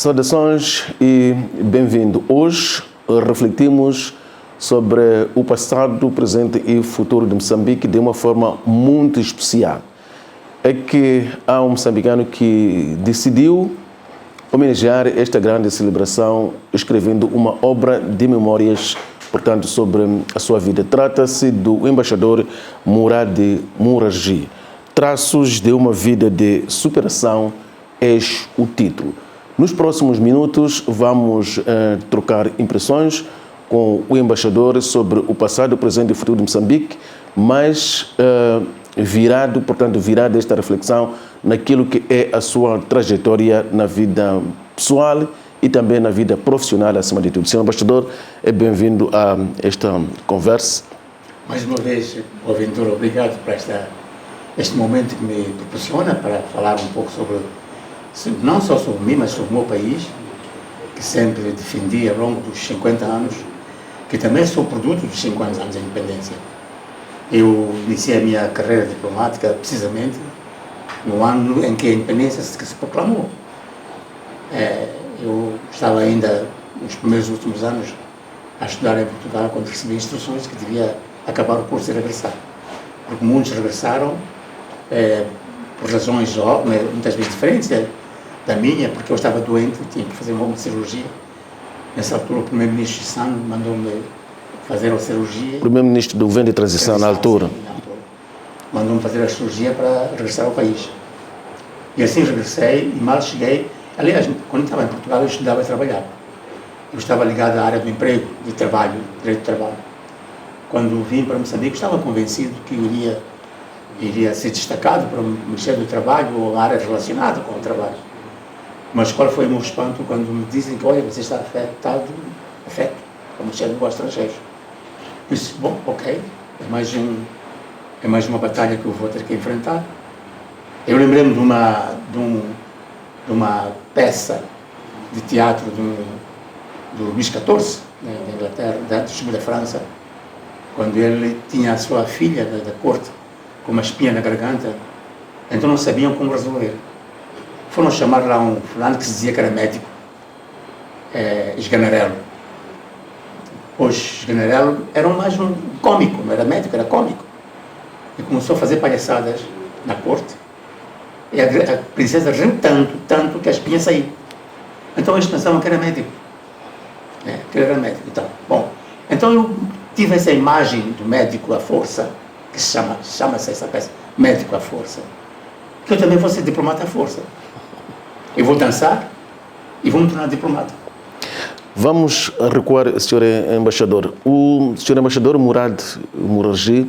Saudações e bem-vindo. Hoje refletimos sobre o passado, presente e futuro de Moçambique de uma forma muito especial. É que há um moçambicano que decidiu homenagear esta grande celebração escrevendo uma obra de memórias, portanto, sobre a sua vida. Trata-se do embaixador Murad Murarji. Traços de uma vida de superação, eis o título. Nos próximos minutos vamos trocar impressões com o embaixador sobre o passado, o presente e o futuro de Moçambique, mas virado esta reflexão naquilo que é a sua trajetória na vida pessoal e também na vida profissional, acima de tudo. Senhor embaixador, é bem-vindo a esta conversa. Mais uma vez, Boaventura, obrigado por este momento que me proporciona para falar um pouco sobre, não só sobre mim, mas sobre o meu país, que sempre defendi ao longo dos 50 anos, que também sou produto dos 50 anos da independência. Eu iniciei a minha carreira diplomática precisamente no ano em que a independência se proclamou. Eu estava ainda, nos primeiros últimos anos, a estudar em Portugal, quando recebi instruções que devia acabar o curso e regressar. Porque muitos regressaram por razões muitas vezes diferentes da minha, porque eu estava doente, tinha que fazer uma cirurgia. Nessa altura, o primeiro-ministro Sano mandou-me fazer a cirurgia. O primeiro-ministro do governo de transição na altura. Mandou-me fazer a cirurgia para regressar ao país. E assim regressei e mal cheguei. Aliás, quando estava em Portugal, eu estudava e trabalhava. Eu estava ligado à área do emprego, de trabalho, direito de trabalho. Quando vim para Moçambique, estava convencido que iria ser destacado para o Ministério do Trabalho ou a área relacionada com o trabalho. Mas qual foi o meu espanto quando me dizem que, olha, você está afeto ao Ministério dos Negócios Estrangeiros. Eu disse, bom, ok, é mais uma batalha que eu vou ter que enfrentar. Eu lembrei-me de uma peça de teatro do Luís XIV, da Inglaterra, antes da França, quando ele tinha a sua filha da corte com uma espinha na garganta, então não sabiam como resolver. Foram chamar lá um fulano que se dizia que era médico, Esganarello. Pois Esganarello era mais um cômico, não era médico, era cômico. E começou a fazer palhaçadas na corte. E a princesa riu tanto que a espinha saiu. Então eles pensavam que era médico. Que ele era médico. Então eu tive essa imagem do médico à força, que chama-se essa peça, médico à força, que eu também vou ser diplomata à força. Eu vou dançar e vou me tornar diplomata. Vamos recuar, Sr. Embaixador. O Sr. Embaixador Murad Murarji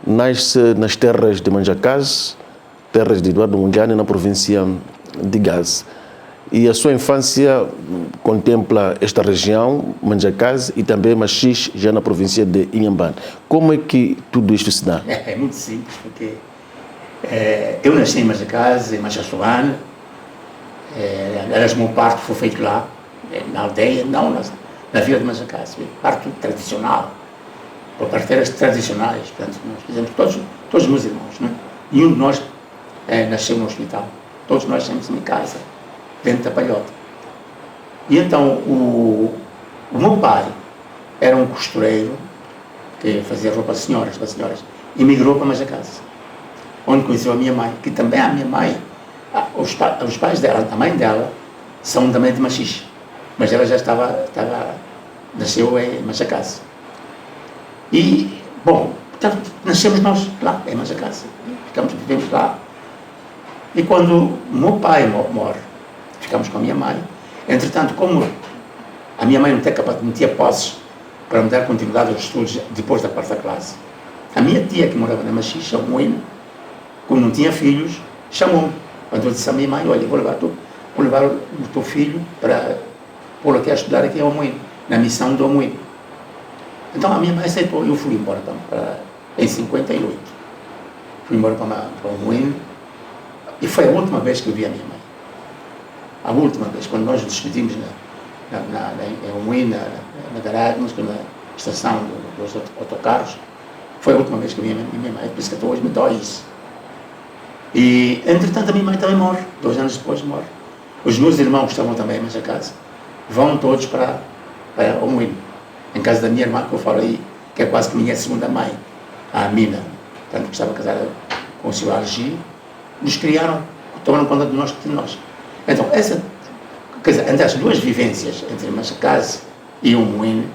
nasce nas terras de Manjacás, terras de Eduardo Mondlane, na província de Gaza. E a sua infância contempla esta região, Manjacás, e também Machis, já na província de Inhambane. Como é que tudo isto se dá? É muito simples, porque eu nasci em Manjacás, em Machaçoane. Aliás, o meu parto foi feito lá, na aldeia, não na vila de Manjacás. Parto tradicional, por parteiras tradicionais. Portanto, nós fizemos todos os meus irmãos, né? E um de nós nasceu no hospital. Todos nós nascemos em casa, dentro da palhota. E então, o meu pai era um costureiro que fazia roupa para senhoras, e migrou para Manjacás, onde conheceu a minha mãe, que também a minha mãe, os pais dela, a mãe dela, são também de Machis, mas ela já nasceu em Manjacás. E, bom, portanto, nascemos nós lá, em Manjacás, vivemos lá. E quando o meu pai morre, ficamos com a minha mãe. Entretanto, como a minha mãe não tinha posses para me dar continuidade aos estudos depois da quarta classe, a minha tia, que morava na Machis, a Moina, como não tinha filhos, chamou-me. Quando eu disse à minha mãe, olha, vou levar o teu filho para pô-lo aqui a estudar aqui ao Moinho, na missão do Moinho. Então a minha mãe aceitou e eu fui embora em 58. Fui embora para o Moinho e foi a última vez que eu vi a minha mãe. A última vez, quando nós nos despedimos em Moinho, na garagem, na estação dos autocarros, foi a última vez que eu vi a minha mãe, por isso que até hoje me dói isso. E, entretanto, a minha mãe também morre, 2 anos depois morre. Os meus irmãos que estavam também em Manjacás vão todos para o Moinho. Em casa da minha irmã, que eu falo aí, que é quase que minha segunda mãe, a Amina, tanto que estava casada com o Sr. Algi, nos criaram, tomaram conta de nós. Então, quer dizer, entre as duas vivências, entre Manjacás e o Moinho,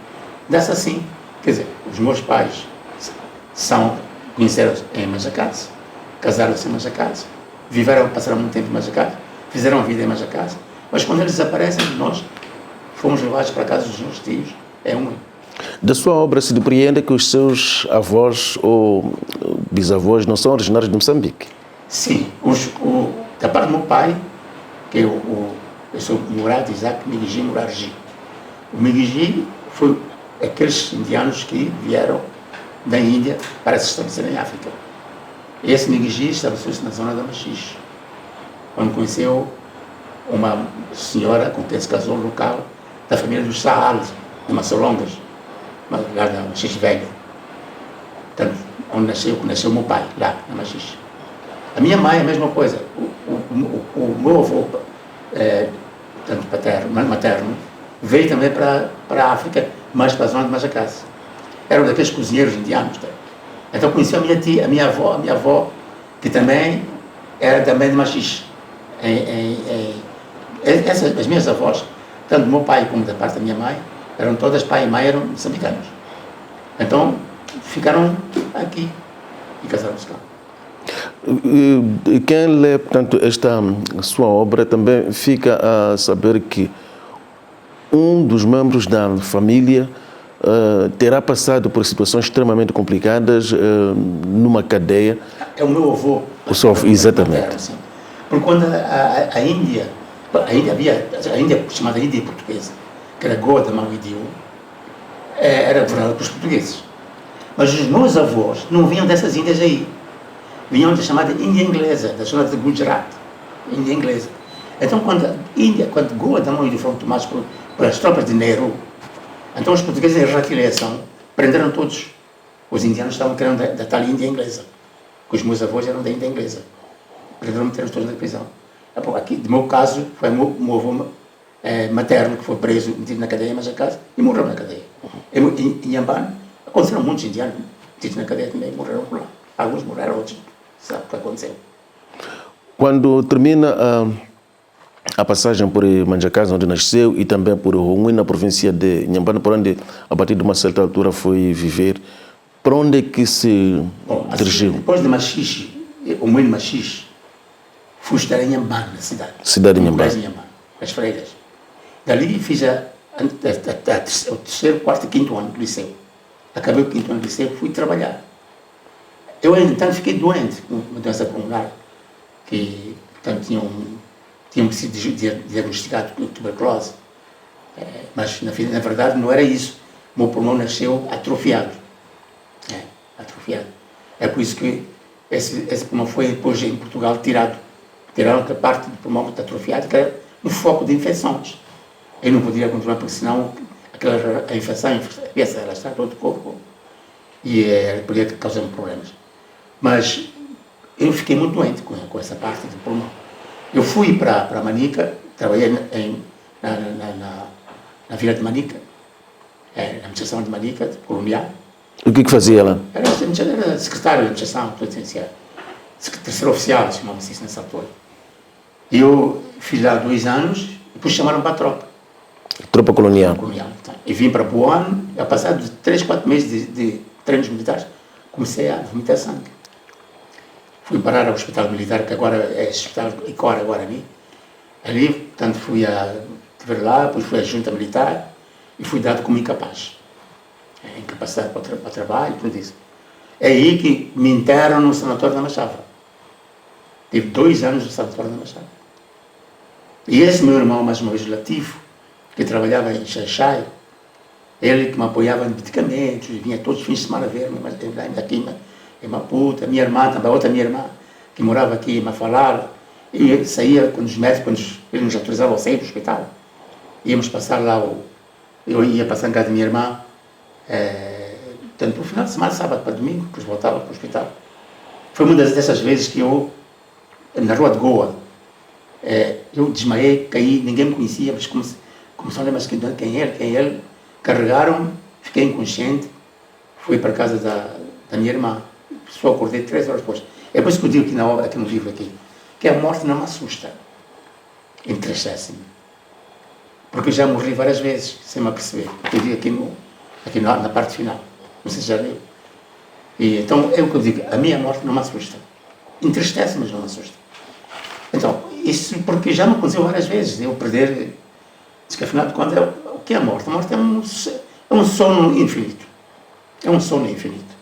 dá-se assim. Quer dizer, os meus pais conheceram-se em Manjacás, casaram-se em Manjacás, passaram muito tempo em Manjacás, fizeram a vida em Manjacás, mas quando eles desaparecem, nós fomos levados para a casa dos meus tios, é um. Da sua obra se depreende que os seus avós ou bisavós não são originários de Moçambique? Sim, da parte do meu pai, que eu sou Murad Isaac Migiji Murarji. O Migiji foi aqueles indianos que vieram da Índia para se estabelecer em África. Esse Migiji estabeleceu-se na zona da Machixe, onde conheceu uma senhora com quem se casou local, da família dos Saal, de Massolongas, lá da Machixe Velha. Portanto, onde nasceu o meu pai, lá na Machixe. A minha mãe, a mesma coisa. O meu avô, tanto materno, veio também para a África, mais para a zona de Manjacás. Eram daqueles cozinheiros indianos. Tá? Então conheci a minha tia, a minha avó, que também era também de Machixe. As minhas avós, tanto do meu pai como da parte da minha mãe, eram todas pai e mãe, eram moçambicanos. Então ficaram aqui e casaram-se cá. Quem lê, portanto, esta sua obra também fica a saber que um dos membros da família terá passado por situações extremamente complicadas numa cadeia. É o meu avô. O seu avô, exatamente. Sim. Porque quando a Índia chamada Índia Portuguesa, que era Goa da Mão e Diu, era governada pelos portugueses. Mas os meus avós não vinham dessas Índias aí. Vinham da chamada Índia Inglesa, da zona de Gujarat, Índia Inglesa. Então, quando Goa da Mão e Diu foram tomados pelas tropas de Nehru, então os portugueses, em retaliação, prenderam todos. Os indianos estavam querendo da tal Índia Inglesa, que os meus avós eram da Índia Inglesa. Prenderam, meteram todos na prisão. Aqui, no meu caso, foi o meu avô materno que foi preso, metido na cadeia em Manjacás e morreu na cadeia. Em Inhambane, aconteceram muitos indianos metidos na cadeia também, morreram por lá. Alguns morreram, outros sabe o que aconteceu. Quando termina a passagem por Manjacás, onde nasceu, e também por Rungui, na província de Inhambane, por onde, a partir de uma certa altura, foi viver, para onde é que se dirigiu? Depois de Machixe, o Moinho Machixe, fui estudar em Inhambane, na cidade. Cidade de Inhambane. As freiras. Dali fiz o terceiro, quarto e quinto ano do liceu. Acabei o quinto ano do liceu e fui trabalhar. Eu, entretanto, fiquei doente, com uma doença pulmonar, que, portanto, tinha sido diagnosticado com tuberculose. Mas, na verdade, não era isso. O meu pulmão nasceu atrofiado. Atrofiado. É por isso que esse pulmão foi, depois, em Portugal, tirado. Tiraram a parte do pulmão atrofiado, que era um foco de infecções. Eu não podia continuar, porque senão a infecção ia se arrastar todo o corpo e podia causar-me problemas. Mas eu fiquei muito doente com essa parte do pulmão. Eu fui para Manica, trabalhei na vila de Manica, na administração de Manica, colonial. O que fazia lá? Era secretário de administração, terceiro oficial, chamava-se isso nessa altura. E eu fiz lá 2 anos, e depois chamaram para a tropa. Tropa colonial. Tá. E vim para Buano, e a passar de 3, 4 meses de treinos militares, comecei a vomitar sangue. Fui parar ao hospital militar, que agora é o hospital Icora Guarani. Ali, portanto, fui a ver lá, depois fui à junta militar e fui dado como incapaz. Incapacidade para trabalho, tudo isso. É aí que me internaram no sanatório da Machava. Tive 2 anos no sanatório da Machava. E esse meu irmão mais legislativo, que trabalhava em Xaixai, ele que me apoiava em medicamentos, vinha todos os fins de semana ver-me, mas aqui em Maputo, a minha irmã também, outra minha irmã, que morava aqui em Mafalala, e saía quando os médicos, quando eles nos autorizavam a sair do hospital, íamos passar lá, eu ia passar em casa da minha irmã, tanto no final de semana, sábado para domingo, depois voltava para o hospital. Foi uma dessas vezes que eu, na rua de Goa, Eu desmaiei, caí, ninguém me conhecia, mas começou a lembrar quem é ele. Carregaram-me, fiquei inconsciente, fui para a casa da minha irmã, só acordei 3 horas depois. É por isso que eu digo aqui na obra, aqui no livro, que a morte não me assusta, entristece-me. Porque eu já morri várias vezes, sem me aperceber. Eu digo aqui na parte final, não sei se já leu. E então é o que eu digo, a minha morte não me assusta. Entristece, mas não me assusta. Então, isso porque já me aconteceu várias vezes, eu perder, diz que afinal de contas, o que é a morte? A morte é um sono infinito. É um sono infinito.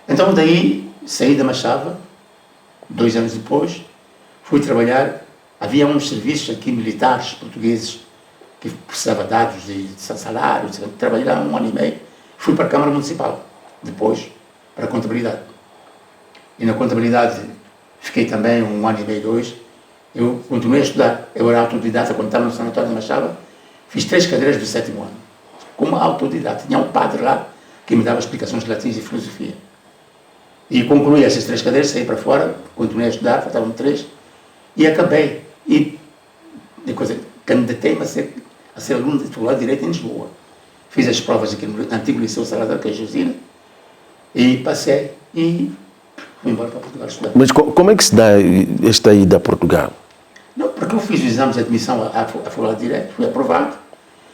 Então daí, saí da Machava, 2 anos depois, fui trabalhar, havia uns serviços aqui militares portugueses, que precisava de dados de salários, trabalhei lá 1 ano e meio, fui para a Câmara Municipal, depois para a contabilidade. E na contabilidade fiquei também 1 ano e meio, 2. Eu continuei a estudar, eu era autodidata quando estava no sanatório de Machava, fiz 3 cadeiras do 7º ano, como autodidata. Tinha um padre lá que me dava explicações de latim e filosofia. E concluí essas 3 cadeiras, saí para fora, continuei a estudar, faltavam 3, e acabei. E depois candidatei-me a ser aluno de titular de Direito em Lisboa. Fiz as provas aqui no antigo Liceu Salvador, que é Josina, e passei e fui embora para Portugal estudar. Mas como é que se dá esta ida a Portugal? Não, porque eu fiz os exames de admissão à Faculdade de Direito, fui aprovado,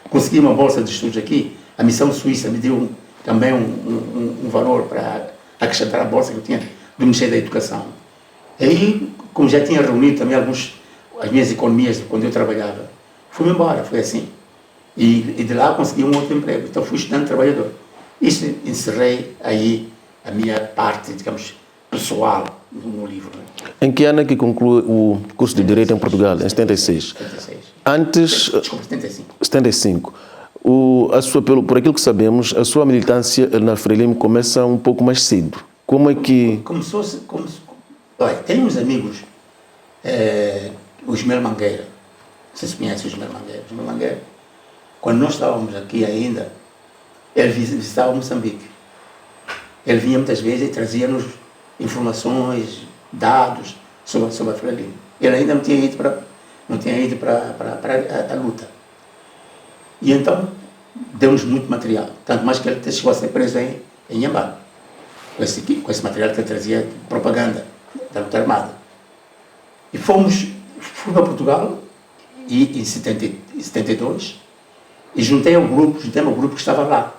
consegui uma bolsa de estudos aqui, a missão suíça me deu também um valor para acrescentar a bolsa que eu tinha do Ministério da Educação. E aí, como já tinha reunido também as minhas economias quando eu trabalhava, fui-me embora, foi assim. E de lá consegui um outro emprego, então fui estudante trabalhador. Isso encerrei aí a minha parte, digamos, pessoal no livro. Em que ano é que conclui o curso de Direito em Portugal? Em 76. 76. Antes... Desculpa, 75. 75. Por aquilo que sabemos, a sua militância na Frelimo começa um pouco mais cedo. Como é que... Olha, tem uns amigos, o Ismael Mangueira, não sei se conhece o Ismael Mangueira. O Ismael Mangueira, quando nós estávamos aqui ainda, ele visitava Moçambique. Ele vinha muitas vezes e trazia-nos informações, dados sobre a Frelimo. Ele ainda não tinha ido para a luta. E então, deu-nos muito material. Tanto mais que ele chegou a ser preso em Inhambane, com esse material que ele trazia de propaganda da luta armada. E fui para Portugal em 72 e juntei ao grupo que estava lá.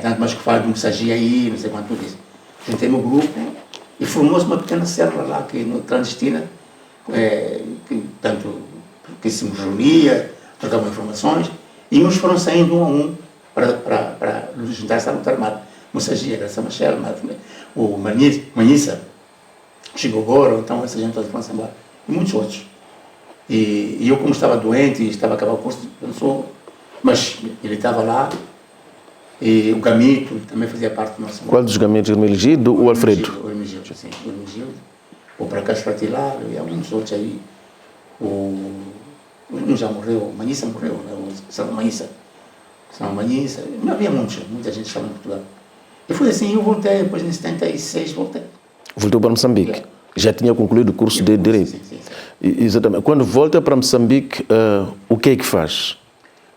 Tanto mais que falo de Moçagia aí, não sei quanto tudo isso. Juntei-me ao grupo e formou-se uma pequena célula lá, clandestina, que se reunia, trocavam informações, e uns foram saindo um a um para juntar-se à luta armada. Moçagia, Graça Machel, o Manhissa, chegou agora, então essa gente toda foi embora, e muitos outros. E eu, como estava doente e estava a acabar o curso, mas ele estava lá, e o Gamito também fazia parte do nosso... Qual dos Gamitos? O Hermenegildo ou o Alfredo? O Hermenegildo, sim, o Hermenegildo, o Prakash Fratilar, e alguns outros aí, um já morreu, o Manhissa morreu, né? O São Manhissa, não havia muita gente estava em Portugal. E foi assim, eu voltei, depois em 76 voltei. Voltou para Moçambique? Já tinha concluído o curso de Direito? Sim. Exatamente. Quando volta para Moçambique, o que é que faz?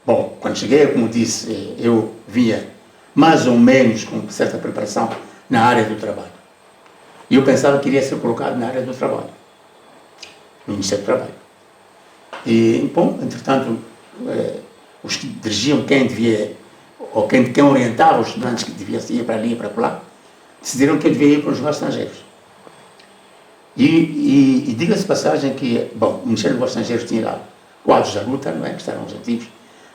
Bom, quando cheguei, como disse, eu vinha mais ou menos com certa preparação na área do trabalho. E eu pensava que iria ser colocado na área do trabalho, no Ministério do Trabalho. E, bom, entretanto, os que dirigiam quem devia, ou quem orientava os estudantes que deviam ir para ali e para lá, decidiram que eu devia ir para os negócios estrangeiros. E diga-se de passagem que, bom, o Ministério dos Negócios Estrangeiros tinha lá quadros da luta, não é? Que estavam os antigos,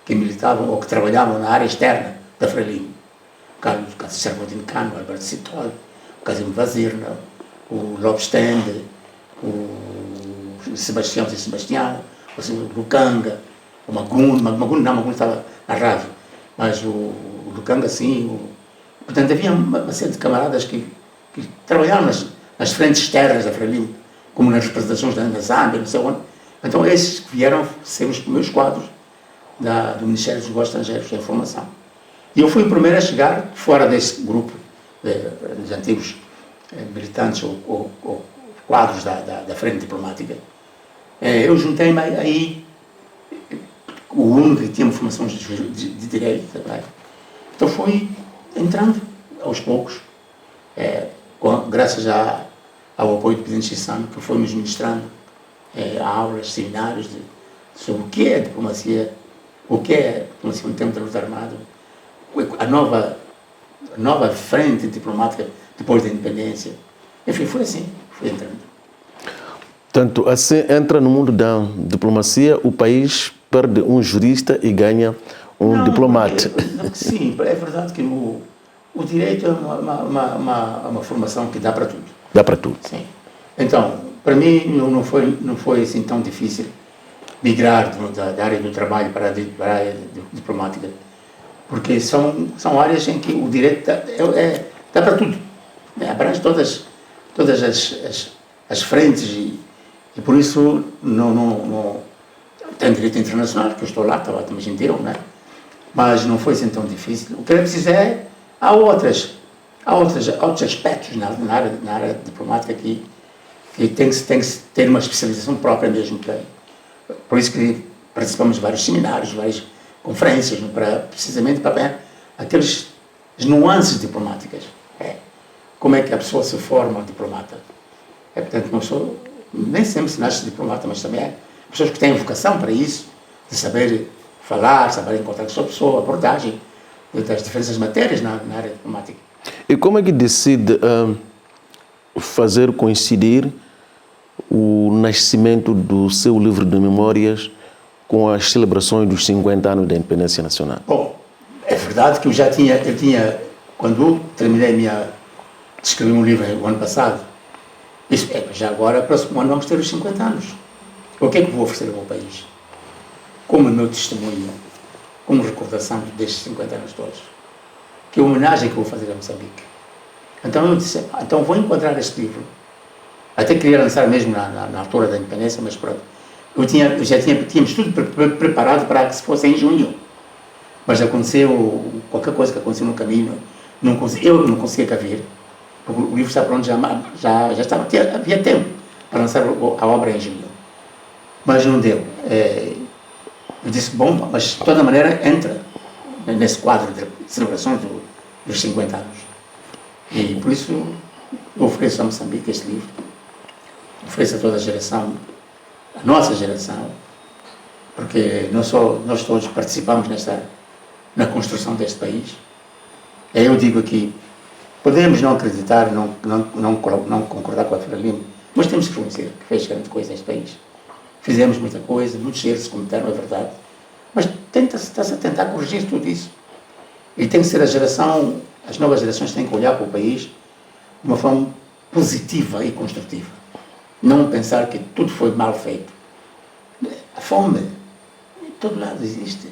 que militavam ou que trabalhavam na área externa da Frelimo. O caso de Servodino Cano, o Alberto Citol, o Casimiro Vazirna, o Lobstand, o Sebastião, o Lucanga, o Maguno estava na rádio, mas o Lucanga sim. Portanto, havia uma série de camaradas que trabalhavam nas frentes externas da Frelimo, como nas representações da Zâmbia, não sei onde. Então, esses vieram ser os primeiros quadros do Ministério dos Negócios Estrangeiros, da Informação. E eu fui o primeiro a chegar fora desse grupo dos antigos militantes ou quadros da frente diplomática. Eu juntei-me aí, o único que tinha uma formação de direito também. Então fui entrando aos poucos, graças ao apoio do Presidente Chissano, que foi nos ministrando aulas, seminários sobre o que é diplomacia, o que é diplomacia no tempo da luta armada, a nova frente diplomática depois da independência. Enfim, foi assim, fui entrando. Portanto, assim entra no mundo da diplomacia, o país perde um jurista e ganha um diplomata. Sim, é verdade que o direito é uma formação que dá para tudo. Dá para tudo. Sim. Então, para mim não foi assim tão difícil migrar da área do trabalho para a área diplomática, porque são áreas em que o direito dá para tudo, abrange todas as frentes e por isso não tem direito internacional, que eu estou lá, estava o mês inteiro, né? Mas não foi assim tão difícil. O que é preciso há outros aspectos na área diplomática que tem que ter uma especialização própria mesmo. Por isso que participamos de vários seminários, várias conferências, precisamente para ver aquelas nuances diplomáticas. Como é que a pessoa se forma diplomata? Portanto, não sou, nem sempre se nasce diplomata, mas também há pessoas que têm vocação para isso, de saber falar, saber encontrar com a pessoa, abordagem das diferentes matérias na área diplomática. E como é que decide fazer coincidir o nascimento do seu livro de memórias com as celebrações dos 50 anos da independência nacional? Bom, é verdade que eu tinha quando eu terminei de escrever um livro o ano passado, já agora, próximo ano vamos ter os 50 anos. O que é que vou oferecer ao meu país? Como meu testemunho, como recordação destes 50 anos todos. Que homenagem que eu vou fazer a Moçambique. Então eu disse, então vou enquadrar este livro. Até queria lançar mesmo na altura da independência, mas pronto. Tínhamos tudo preparado para que se fosse em junho. Mas aconteceu, qualquer coisa que aconteceu no caminho, eu não conseguia cá vir. Porque o livro está pronto, já estava, havia tempo para lançar a obra em junho. Mas não deu. Eu disse, bom, mas de toda maneira entra nesse quadro de celebrações dos 50 anos. E por isso eu ofereço a Moçambique este livro. Ofereço a toda a geração, a nossa geração, porque nós todos participamos na construção deste país. Eu digo aqui, podemos não acreditar, não concordar com a Feira Lima, mas temos que reconhecer que fez grande coisa neste país. Fizemos muita coisa, muitos erros se cometeram, é verdade, mas está-se a tentar corrigir tudo isso. E tem que ser as novas gerações têm que olhar para o país de uma forma positiva e construtiva. Não pensar que tudo foi mal feito. A fome, em todo lado existe,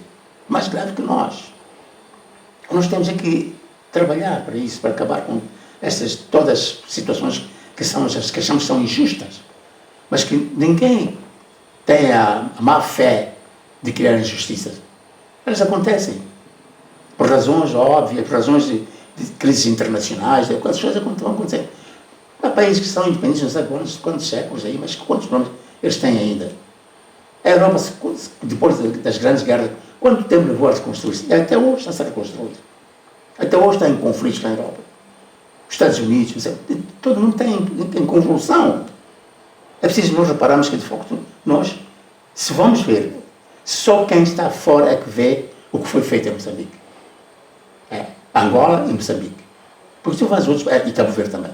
mais grave que nós. Nós temos que trabalhar para isso, para acabar com todas as situações que achamos que são injustas, mas que ninguém tem a má fé de criar injustiças. Elas acontecem por razões óbvias, por razões de crises internacionais, as coisas vão acontecer. Há países que são independentes, não sei quantos séculos aí, mas quantos problemas eles têm ainda. A Europa, depois das grandes guerras, quanto tempo levou a reconstruir-se? Até hoje está a ser reconstruído. Até hoje está em conflitos na Europa. Os Estados Unidos, todo mundo está em convulsão. É preciso nós repararmos que, de facto, nós, se vamos ver, só quem está fora é que vê o que foi feito em Moçambique. Angola e Moçambique. Porque tu vais a outros, e Cabo Verde também,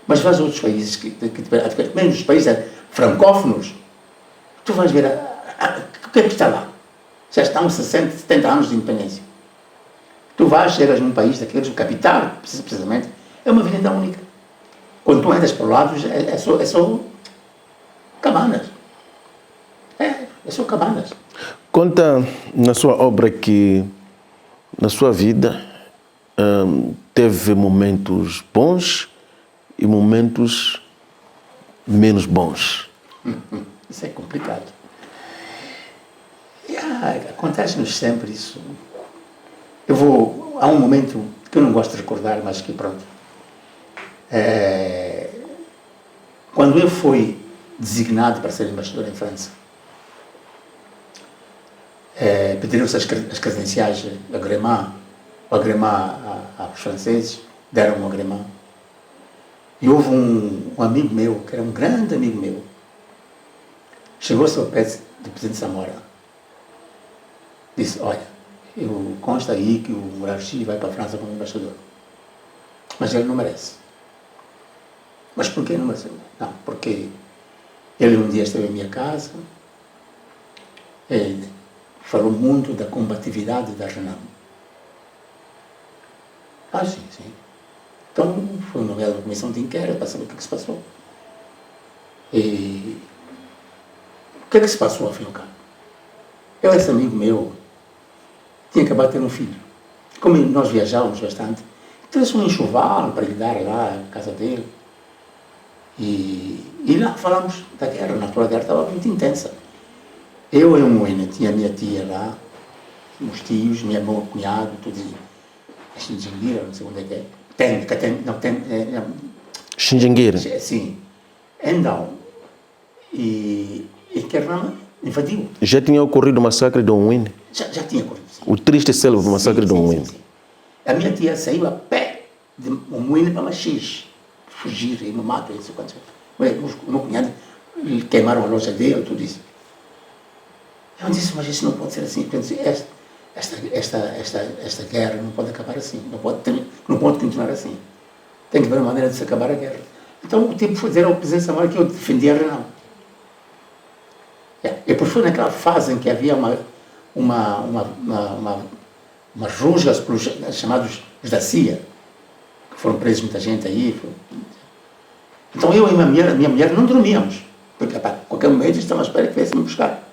mas vais a outros países, menos os países francófonos, tu vais ver o que é que está lá. Já estão 60, 70 anos de independência. Tu chegas num país daqueles, o capital, precisamente, é uma avenida única. Quando tu entras para o lado, é só cabanas. É só cabanas. Conta na sua obra que, na sua vida, teve momentos bons e momentos menos bons. Isso é complicado. Acontece-nos sempre isso. Há um momento que eu não gosto de recordar, mas que pronto. Quando eu fui designado para ser embaixador em França. Pediram-se as credenciais agrément, o agrément aos franceses, deram um agrément. E houve um amigo meu, que era um grande amigo meu, chegou-se ao pé do presidente Samora, disse, olha, consta aí que o Murarchi vai para a França como embaixador, mas ele não merece. Mas por que não merece? Não, porque ele um dia esteve em minha casa, ele falou muito da combatividade da Renamo. Sim. Então, foi nomeado uma comissão de inquérito para saber o que se passou. E o que se passou, afinal? Esse amigo meu tinha acabado de ter um filho. Como nós viajávamos bastante, trouxe um enxoval para lhe dar lá na casa dele. E lá falamos da guerra. Na altura a guerra estava muito intensa. Eu e o Moina, tinha a minha tia lá, os tios, meu cunhado, tudo a Xinjianguira, não sei onde é que é. Xinjianguira. Sim. Então, e que Renamo invadiu. Já tinha ocorrido o massacre de Unwin? Já tinha ocorrido, sim. O triste célebre do massacre de Unwin. Sim. A minha tia saiu a pé de Unwin para Machis, fugir e no mato, isso quanto. O meu cunhado, queimaram a loja dele, tudo isso. Eu disse, mas isso não pode ser assim. Esta guerra não pode acabar assim, não pode continuar assim. Tem que haver uma maneira de se acabar a guerra. Então o tipo foi dizer ao presidente Samora que eu defendia a Renamo. E depois foi naquela fase em que havia umas rusgas pelos chamados os da CIA, que foram presos muita gente aí. Então eu e minha mulher não dormíamos, porque a qualquer momento estávamos à espera que viessem me buscar.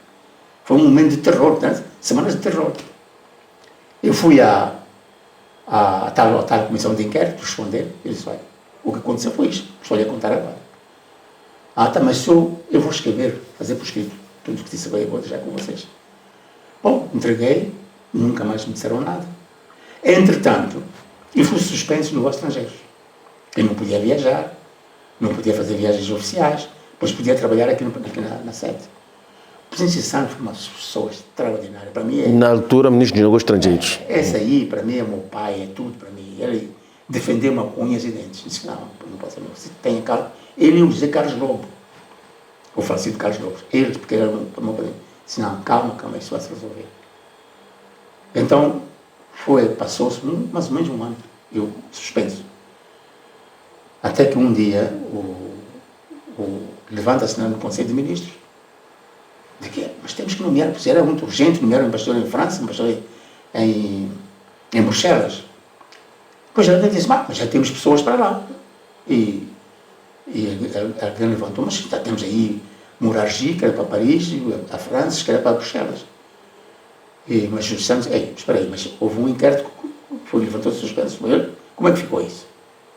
Foi um momento de terror, semanas de terror. Eu fui à tal comissão de inquérito responder. Ele disse, olha, o que aconteceu foi isto, estou-lhe a contar agora. Mas eu vou escrever, fazer por escrito, tudo o que disse agora eu vou deixar com vocês. Bom, entreguei, nunca mais me disseram nada. Entretanto, eu fui suspenso no estrangeiro. Eu não podia viajar, não podia fazer viagens oficiais, pois podia trabalhar aqui na sede. O presidente Sano foi uma pessoa extraordinária. Para mim na altura, ministro dos Negócios Estrangeiros. Esse aí, para mim, é meu pai, é tudo para mim. Ele defendeu-me com unhas e dentes. Disse, não pode ser meu. Você tem Carlos. Ele ia dizer Carlos Lobo. O falecido Carlos Lobo. Ele, porque ele era o meu pai. Disse, não, calma, isso vai se resolver. Então, passou-se mais ou menos um ano. Eu suspenso. Até que um dia, levanta-se no Conselho de Ministros. De que mas temos que nomear, porque era muito urgente nomear um embaixador em França, um embaixador em Bruxelas. Depois ela disse, mas já temos pessoas para lá. E ela levantou, mas já temos aí Murarchi, que era para Paris, e a França, que era para Bruxelas. Mas justamente, espera aí, mas houve um inquérito que levantou-se suspenso com ele. Como é que ficou isso?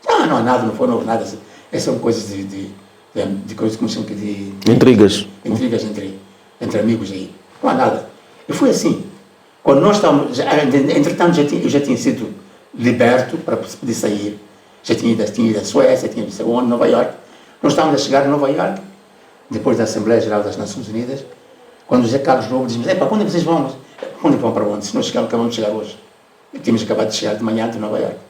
Não há nada, não houve nada. Essas são coisas de coisas como chamam de intrigas. Intrigas entre amigos aí. Não há nada. Eu fui assim. Quando nós estávamos, entretanto, eu já tinha sido liberto para poder sair. Já tinha ido à Suécia, tinha ido a Nova Iorque. Nós estávamos a chegar a Nova Iorque, depois da Assembleia Geral das Nações Unidas, quando o José Carlos Lobo diz-me, para onde vocês vão? Onde vão para onde? Se nós acabamos de chegar hoje. Tínhamos acabado de chegar de manhã de Nova Iorque.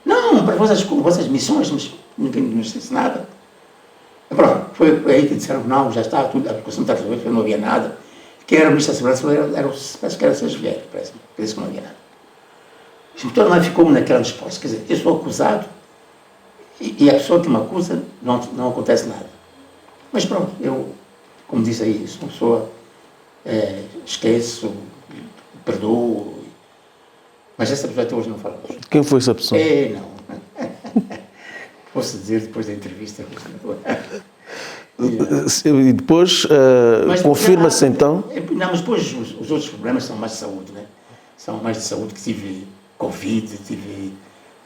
Não, para vossas missões, mas ninguém nos disse nada. Pronto, foi aí que disseram que não, já está tudo, a questão está resolvida, não havia nada. Quem era o ministro da Segurança parece que era Sérgio Vieira, parece que não havia nada. Então nós ficamos naquela resposta, quer dizer, eu sou acusado e a pessoa que me acusa não acontece nada. Mas pronto, eu, como disse aí, sou uma pessoa, esqueço, perdoo, mas essa pessoa até hoje não falamos. Quem foi essa pessoa? Não. Posso dizer depois da entrevista. E depois, confirma-se então? Não, mas depois os outros problemas são mais de saúde, né? São mais de saúde, que tive Covid, tive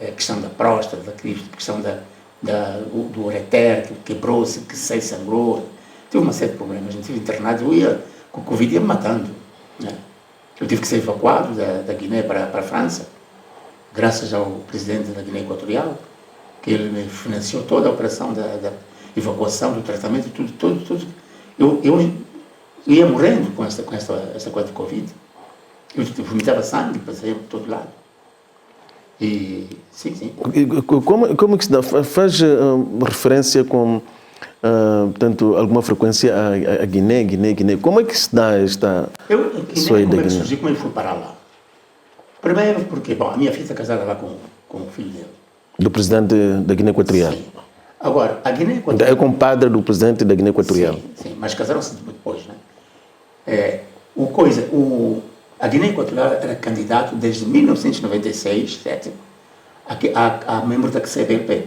a questão da próstata, a questão do ureter, que quebrou-se, que se sangrou. Tive uma série de problemas. Eu estive internado, com o Covid ia me matando. Né? Eu tive que ser evacuado da Guiné para a França, graças ao presidente da Guiné Equatorial, que ele me financiou toda a operação evacuação, do tratamento, tudo. Eu ia morrendo com essa coisa de Covid. Eu vomitava sangue, passei por todo lado. E, sim. Como é que se dá? Faz referência com, portanto, alguma frequência a Guiné. Como é que se dá esta sua ida da Guiné? Como é que fui parar lá? Primeiro porque, a minha filha está casada lá com o filho dele. Do presidente da Guiné Equatorial? Sim. Agora, a Guiné Equatorial... É compadre do presidente da Guiné Equatorial? Sim, mas casaram-se depois, né? A Guiné Equatorial era candidato desde 1996, a membro da CPLP.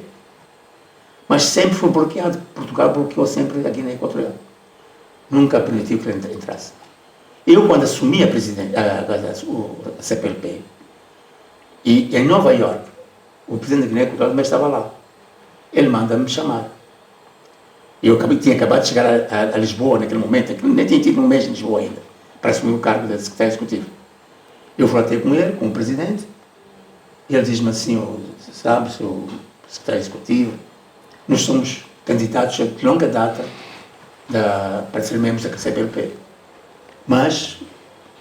Mas sempre foi bloqueado. Portugal bloqueou sempre a Guiné Equatorial. Nunca permitiu que ele entrasse. Eu, quando assumi a CPLP, e em Nova York, o presidente da Guiné Equatorial também estava lá. Ele manda-me chamar. Eu tinha acabado de chegar a Lisboa naquele momento, que nem tinha tido um mês em Lisboa ainda, para assumir o cargo de secretário executivo. Eu falei com ele, com o presidente, e ele diz-me assim, sabe, sou secretário executivo, nós somos candidatos de longa data para ser membros da CPLP. Mas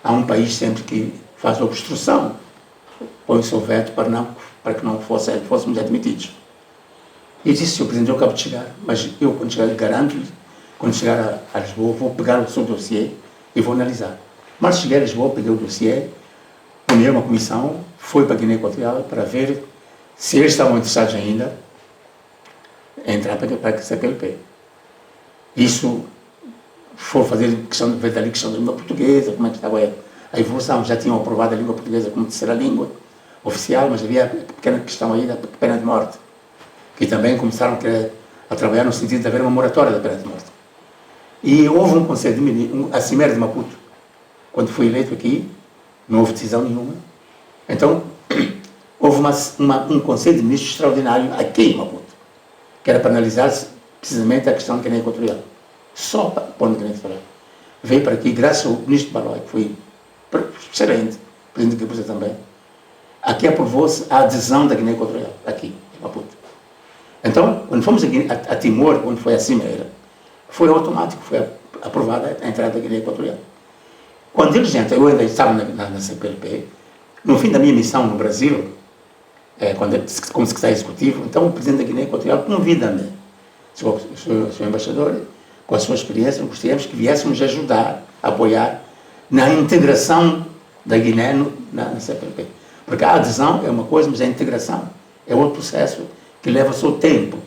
há um país sempre que faz obstrução, põe o seu veto para que não fôssemos admitidos. E disse, Sr. Presidente, eu acabo de chegar, mas eu, quando chegar, garanto-lhe, quando chegar a Lisboa, vou pegar o seu dossiê e vou analisar. Mas cheguei a Lisboa, peguei o dossiê, nomeei uma comissão, fui para a Guiné Equatorial para ver se eles estavam interessados ainda em entrar para a CPLP. Isso foi fazer questão da língua portuguesa, como é que estava a evolução. Já tinham aprovado a língua portuguesa como terceira língua oficial, mas havia a pequena questão aí da pena de morte, que também começaram a trabalhar no sentido de haver uma moratória da pena de morte. E houve um conselho de ministros, a Cimeira de Maputo, quando fui eleito aqui, não houve decisão nenhuma. Então, houve um conselho de ministros extraordinário aqui em Maputo, que era para analisar precisamente a questão da Guiné Equatorial. Só para pôr na Guiné Equatorial. Veio para aqui, graças ao ministro Balói, que foi excelente, presidente da República também. Aqui aprovou-se a adesão da Guiné Equatorial, aqui em Maputo. Então, quando fomos a Timor, quando foi a Cimeira, foi automático, foi aprovada a entrada da Guiné Equatorial. Quando eles entram, eu ainda estava na CPLP, no fim da minha missão no Brasil, como secretário executivo, então o presidente da Guiné Equatorial convida-me, sou embaixador, com a sua experiência, gostaríamos que viéssemos ajudar, apoiar na integração da Guiné na CPLP. Porque a adesão é uma coisa, mas a integração é outro processo que leva o seu tempo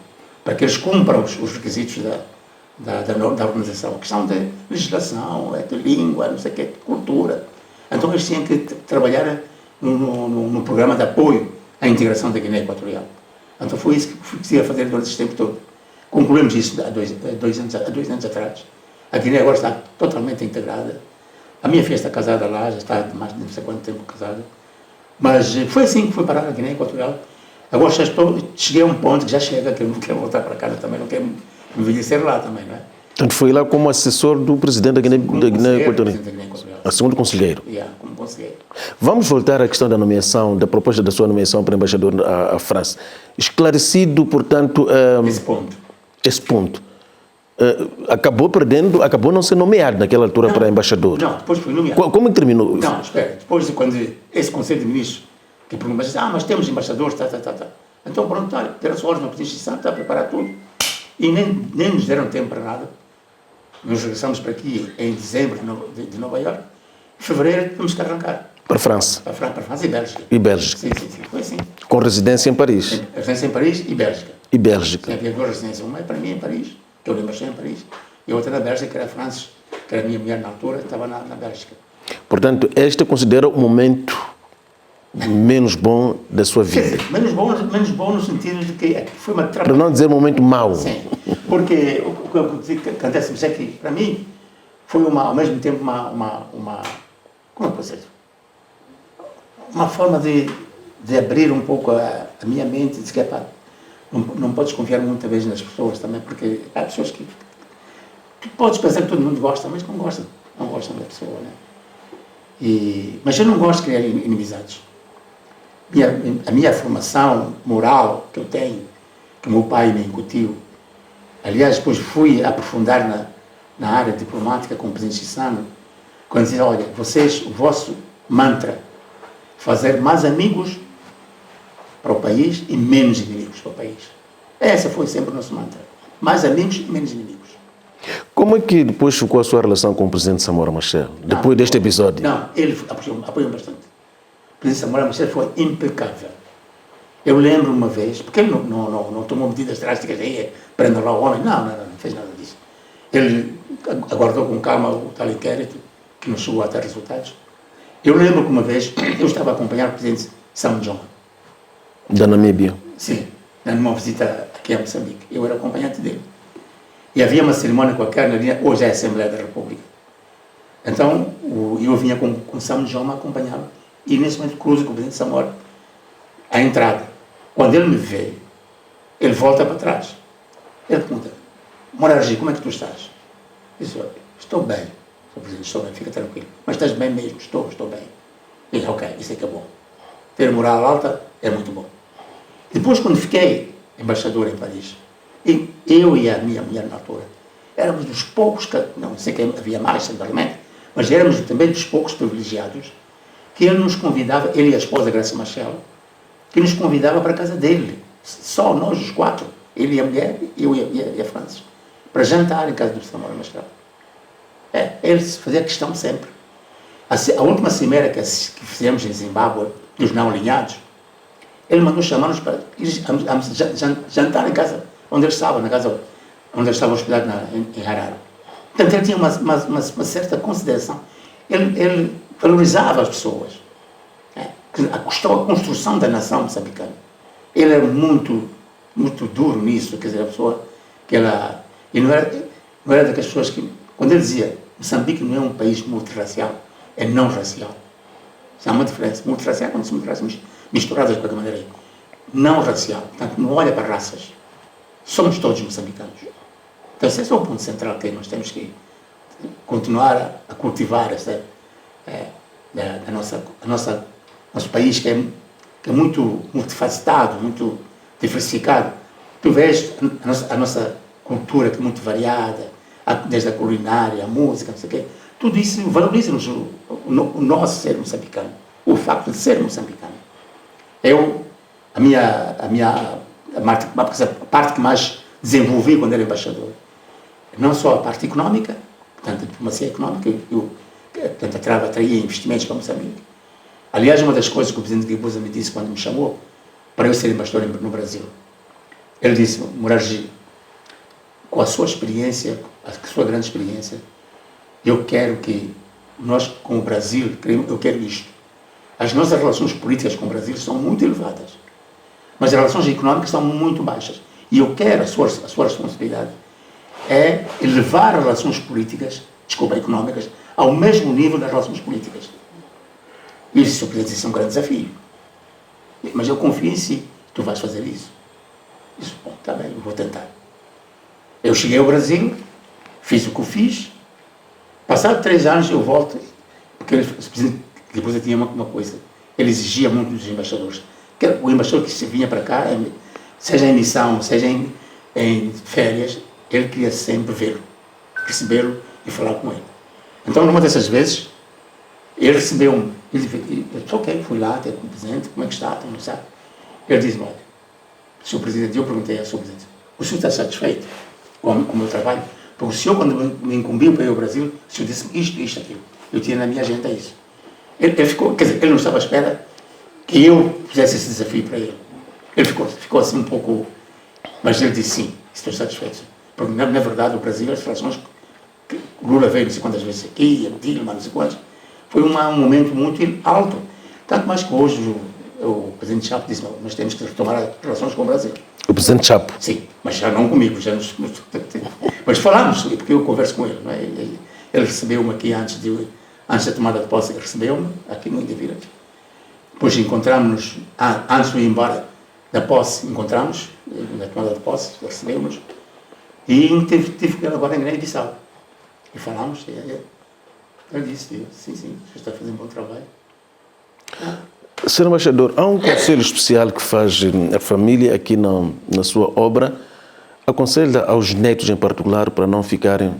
para que eles cumpram os requisitos da organização. A questão de legislação, de língua, não sei o quê, de cultura. Então eles tinham que trabalhar no programa de apoio à integração da Guiné Equatorial. Então foi isso que fui a fazer durante esse tempo todo. Concluímos isso há dois anos atrás. A Guiné agora está totalmente integrada. A minha filha está casada lá, já está há mais de não sei quanto tempo casada. Mas foi assim que fui parar a Guiné Equatorial. Agora cheguei a um ponto que já chega, que eu não quero voltar para casa também, não quero me envelhecer lá também, não é? Portanto, foi lá como assessor do presidente da Guiné Equatorial. A segundo conselheiro. Como conselheiro. Vamos voltar à questão da nomeação, da proposta da sua nomeação para embaixador à França. Esclarecido, portanto, esse ponto. Acabou não ser nomeado naquela altura para embaixador. Não, depois foi nomeado. Como terminou? Não, espera, depois quando esse Conselho de Ministros, que perguntou, mas temos embaixadores, Então pronto, olha, deram-se ordens na Constituição, está a preparar tudo. E nem nos deram tempo para nada. Nós regressamos para aqui em dezembro de Nova Iorque. Em fevereiro temos que arrancar. Para a França? Para França e Bélgica. E Bélgica? Sim, foi assim. Com residência em Paris? Residência em Paris e Bélgica. E Bélgica? Sim, havia duas residências. Uma é para mim em Paris, que eu embaixei em Paris. E a outra na Bélgica, que era a França, que era a minha mulher na altura, estava na Bélgica. Portanto, este considera o momento menos bom da sua vida? Quer dizer, menos bom no sentido de que foi uma Para não dizer momento mau. Sim, porque o que acontece é que, para mim, foi ao mesmo tempo como é que posso dizer? Uma forma de abrir um pouco a minha mente, de que não podes confiar muitas vezes nas pessoas também, porque há pessoas que tu podes pensar que todo mundo gosta, mas não gostam da pessoa, né? Mas eu não gosto de criar inimizades. A minha formação moral que eu tenho, que meu pai me incutiu, Aliás, depois fui aprofundar na área diplomática com o presidente Chissano, quando dizia, olha, vocês, o vosso mantra, fazer mais amigos para o país e menos inimigos para o país. Essa foi sempre o nosso mantra. Mais amigos e menos inimigos. Como é que depois ficou a sua relação com o presidente Samora Machel, depois deste episódio? Não, ele apoiou bastante. O presidente Samora Machel foi impecável. Eu lembro uma vez, porque ele não tomou medidas drásticas, aí prenda lá o homem, não fez nada disso. Ele aguardou com calma o tal inquérito, que não chegou a ter resultados. Eu lembro que uma vez, eu estava a acompanhar o presidente Sam Nujoma. Da Namíbia? Sim, numa visita aqui a Moçambique. Eu era acompanhante dele. E havia uma cerimónia qualquer na linha, hoje é a Assembleia da República. Então, eu vinha com Sam Nujoma a acompanhá-lo, e nesse momento cruzo com o presidente Samora à entrada. Quando ele me vê, ele volta para trás. Ele pergunta, Morarji, como é que tu estás? Eu disse, estou bem. O presidente, estou bem, fica tranquilo. Mas estás bem mesmo? Estou bem. Ele disse, ok, isso é que é bom. Ter moral alta é muito bom. Depois, quando fiquei embaixador em Paris, eu e a minha mulher na altura, éramos dos poucos, não sei que havia mais, certamente, mas éramos também dos poucos privilegiados que ele nos convidava, ele e a esposa Graça Machel, que nos convidava para a casa dele, só nós os quatro, ele e a mulher, eu e a Francis, para jantar em casa do Samora Machel. Ele fazia questão sempre. A última cimeira que fizemos em Zimbábue, dos não alinhados, ele mandou chamar-nos para jantar em casa onde ele estava, na casa onde ele estava hospedado em Harare. Portanto, ele tinha uma certa consideração. Ele valorizava as pessoas. A construção da nação moçambicana. Ele era muito, muito duro nisso, quer dizer, a pessoa que ela... E não era daquelas pessoas que... Quando ele dizia, Moçambique não é um país multirracial, é não racial. Há uma diferença. Multirracial quando são raças misturadas de qualquer maneira. Não racial. Portanto, não olha para raças. Somos todos moçambicanos. Então, esse é o ponto central que nós temos que continuar a cultivar nosso país, que é muito multifacetado, muito diversificado. Tu vês a nossa cultura, que é muito variada, desde a culinária, a música, não sei o quê. Tudo isso valoriza-nos o nosso ser moçambicano, o facto de ser moçambicano. A parte que mais desenvolvi quando era embaixador, não só a parte económica, portanto, a diplomacia económica, portanto, atraía investimentos para Moçambique. Aliás, uma das coisas que o presidente Guebuza me disse quando me chamou para eu ser embaixador no Brasil, ele disse, Morarji, com a sua experiência, a sua grande experiência, eu quero que nós, com o Brasil, eu quero isto. As nossas relações políticas com o Brasil são muito elevadas, mas as relações económicas são muito baixas. E eu quero, a sua responsabilidade é elevar as relações políticas, económicas, ao mesmo nível das relações políticas. E eu disse, isso é um grande desafio. Mas eu confio em si, tu vais fazer isso. Eu disse, bom, está bem, eu vou tentar. Eu cheguei ao Brasil, fiz o que eu fiz, passado 3 anos eu volto, porque o presidente depois tinha uma coisa, ele exigia muito dos embaixadores, que o embaixador que vinha para cá, seja em missão, seja em férias, ele queria sempre vê-lo, recebê-lo e falar com ele. Então, numa dessas vezes, ele recebeu-me, ele disse, ok, fui lá, até com o presidente, como é que está, não sabe? Ele disse, olha, Sr. Presidente, eu perguntei ao Sr. Presidente, o senhor está satisfeito com o meu trabalho? Porque o senhor, quando me incumbiu para ir ao Brasil, o senhor disse isto, aquilo. Eu tinha na minha agenda isso. Ele ficou, quer dizer, ele não estava à espera que eu fizesse esse desafio para ele. Ele ficou assim um pouco, mas ele disse sim, estou satisfeito. Porque, na verdade, o Brasil, as relações que Lula veio não sei quantas vezes aqui, Dilma, não sei quantas, foi um momento muito alto. Tanto mais que hoje o presidente Chapo disse, nós temos que retomar as relações com o Brasil. O presidente Chapo? Sim, mas já não comigo, mas falámos, porque eu converso com ele. Não é? Ele recebeu-me aqui antes da tomada de posse, ele recebeu-me aqui no Indevira. Depois encontramos-nos, antes de ir embora da posse, encontramos, na tomada de posse, ele recebeu-nos, e tive que ir agora em Guiné-Bissau. E falámos, ele disse, sim, você está fazendo um bom trabalho. Sr. Embaixador, há um conselho especial que faz a família aqui na sua obra, aconselha aos netos em particular para não ficarem